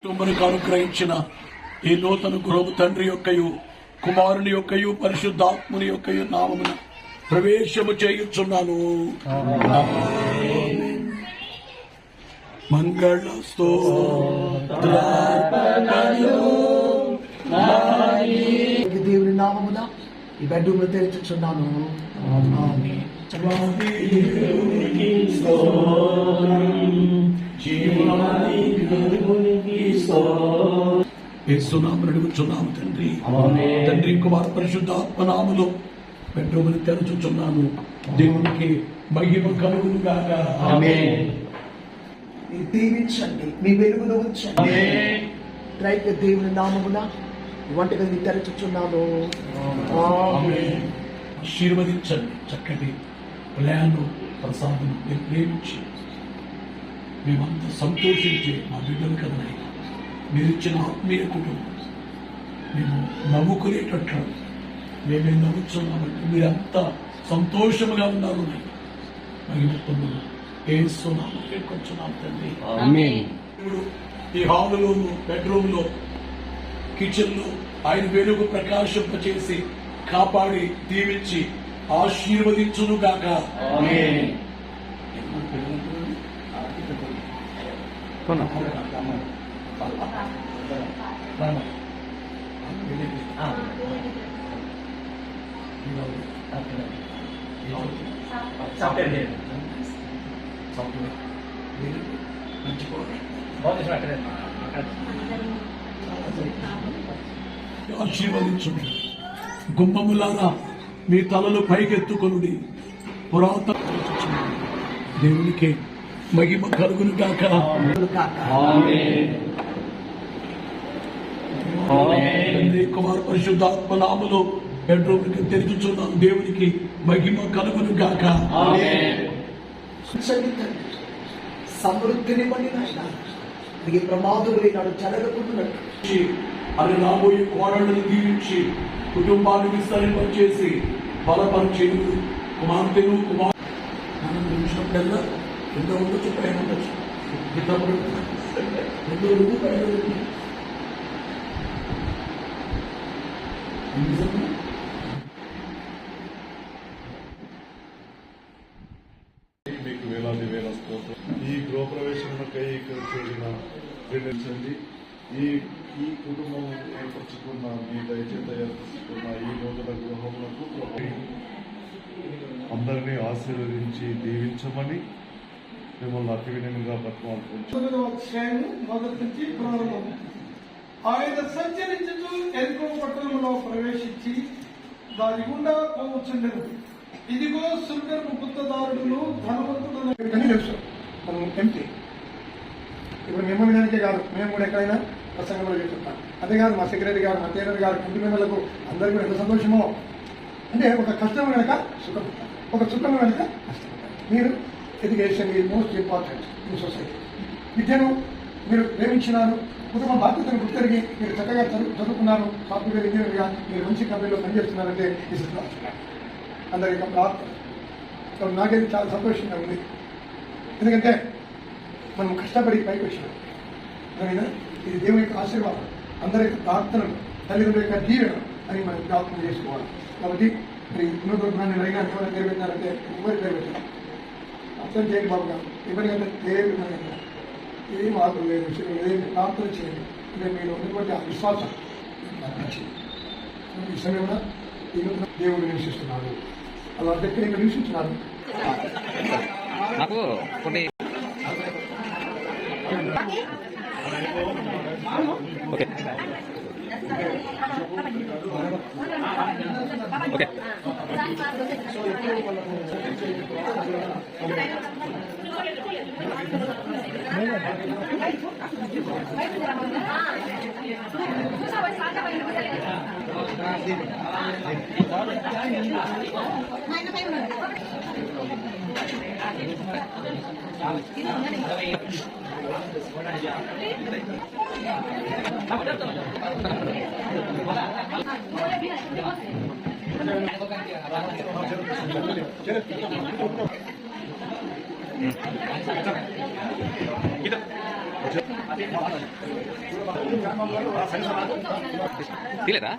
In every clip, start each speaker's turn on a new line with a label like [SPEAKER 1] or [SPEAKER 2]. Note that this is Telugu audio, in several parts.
[SPEAKER 1] మనకు అనుగ్రహించిన ఈ నూతన గృహము తండ్రి యొక్కయు కుమారుని యొక్కయు పరిశుద్ధాత్ముని యొక్కయు నామమున ప్రవేశము చేయుచున్నాను. మంగళ
[SPEAKER 2] దేవుని నామమున ఈ బెడ్రూమ్ లో తెరుచుచున్నాను.
[SPEAKER 1] యేసునామమున అడుగుచున్నాము తండ్రి. తండ్రి కుమార పరిశుద్ధాత్మ నామములో బెడ్రూమ్ని తెరుచుచున్నాను. దేవునికి మహిమ కలుగును గాక.
[SPEAKER 2] మీరు దీవించండి, మీ వెలుగును ఉంచండి. రైట్ దేవుని నామమున వంటగదిని తెరచుచున్నాను.
[SPEAKER 1] ఆశీర్వదించండి. చక్కటి ప్లాన్ ప్రసాదం మీరు ప్రేమించి మేమంతా సంతోషించి మా బిడ్డలు కదనైనా మీరు ఇచ్చిన ఆత్మీయ కుటుంబం మేము నవ్వుకునేటట్లు మేమే నవ్వుతున్నామంటే మీరంతా సంతోషంగా ఉన్నారు. మహిమత్వంలో ఏస్తున్నాము పేర్కొంటున్నాం తండ్రి. ఇప్పుడు ఈ హాలులోను బెడ్రూమ్ లో కిచెన్ లో ఆయన వెలుగు ప్రకాశింపచేసి కాపాడి దీవించి ఆశీర్వదించును గాక. ఆశీర్వదించును. గుమ్మములారా మీ తలలు పైకెత్తుకొనుడి. పురాతన దేవునికి మహిమ కలుగును గాక. తండ్రి కుమార పరిశుద్ధాత్మ నామములో బెడ్రూమ్ తెరుచుచున్నాను. దేవునికి మహిమ కలుగును గాక.
[SPEAKER 2] సమృద్ధిని బట్టి నాయన ప్రమాదములు నాడు జరగకుండానట్టు
[SPEAKER 1] అది రాబోయే కోడళ్ళను దీవించి కుటుంబాన్ని విస్తరింపచేసి బలపరిచి కుమార్తెను కుమారుడు ఎంతో ఉండొచ్చు, పైన ఉండొచ్చు, ఎంతో ఉంది పైన ఉంది.
[SPEAKER 3] మీకు వేలాది వేల స్తోత్రం. ఈ గృహప్రవేశమునకై ఇక్కడ చేరిన ప్రేమించండి. ఈ కుటుంబం ఏర్పరచుకున్న మీ దయచేత ఏర్పరచుకున్న ఈ నూతన గృహములకు అందరినీ ఆశీర్వదించి దీవించమని మిమ్మల్ని అతి వినయంగా
[SPEAKER 4] బతిమాలుకుంటున్నాను. మొదటి నుంచి ప్రారంభం. ఆయన సంచరించుతూ ఎరుకో పట్టణంలో ప్రవేశించి దాని గుండా పోవచ్చుండెను. ఇదిగో సుందరపు గుత్తదారుడును ధనవంతుడు తెలుసు. మనం ఎంపీ ఇప్పుడు మేము విధానికే కాదు, మేము కూడా ఎక్కడైనా ప్రసంగంలో చెప్తుంటాం. అంతేకాదు మా సెక్రటరీ గారు, మా టైలర్ గారు, ఇంటి మెంబర్లకు అందరికీ కూడా ఎంత సంతోషమో. అంటే ఒక కష్టం వెనక సుఖం, ఒక సుఖం వెనక కష్టం. మీరు education is most important in society. విద్యను మీరు ప్రేమించినారు, కుటుంబ బాధ్యతను గుర్తెరిగి మీరు చక్కగా చదువుకున్నారు, సాఫ్ట్వేర్ ఇంజనీర్గా మీరు మంచి కంపెనీలో పనిచేస్తున్నారంటే అందరికీ ప్రార్థన. నాకైతే చాలా సంతోషంగా ఉంది. ఎందుకంటే మనం కష్టపడి పైకి వచ్చినాం. ఇది దేవుని యొక్క ఆశీర్వాదం, అందరి యొక్క ప్రార్థనలు, తల్లిదండ్రుల యొక్క దీవెన అని మనం ప్రార్థన చేసుకోవాలి. కాబట్టి మరి ఉన్నత గృహాన్ని అయినా ఎవరైనా పేరు పెట్టారంటే ఎవరి పేరు పెట్టారు అర్థం చేయండి బాబు గారు. ఎవరికంటే పేరు ఏం ఆర్డర్ లేదు, ఏమి ప్రార్థన చేయండి. అంటే మీరు ఉన్నటువంటి ఆ విశ్వాసం ఈ సమయంలో దేవుడు నివసిస్తున్నాడు. అలా దగ్గర ఇక్కడ నివసిస్తున్నాడు.
[SPEAKER 5] Kita. తీలేదా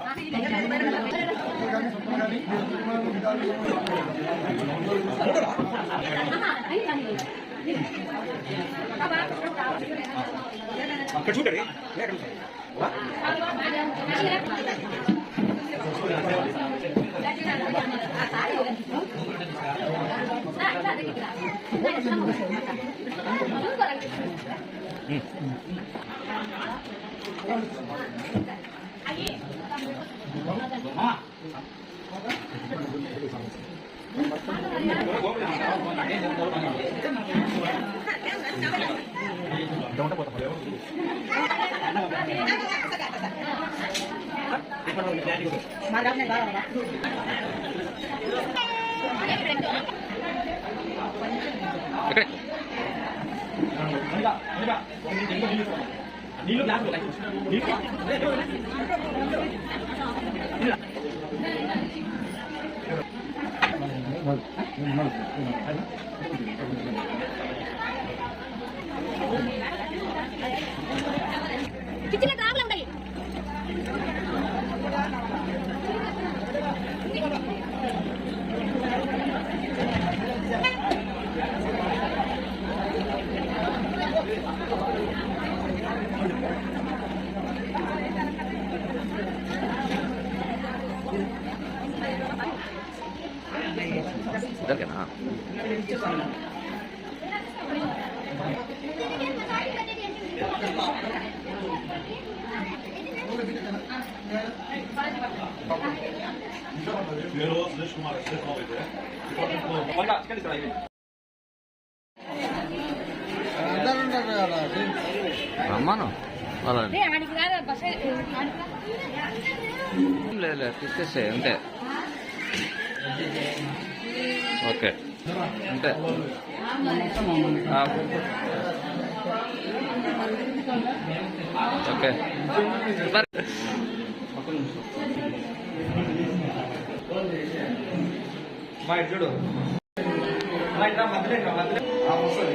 [SPEAKER 6] అక్కడ చూడండి
[SPEAKER 5] ఎక్కడ
[SPEAKER 6] నీళ్ళు
[SPEAKER 7] కిచెన్ ట్రావెల్ ఉంటాయి
[SPEAKER 5] దగ్గరనా రమ్మాను వాళ్ళని
[SPEAKER 7] ఆడికి రాదా బస్
[SPEAKER 5] లేదు తీసుకొస్తే అంతే ఓకే అంతే ఓకే
[SPEAKER 6] మా ఇటు మా ఇట్లా మధ్యలో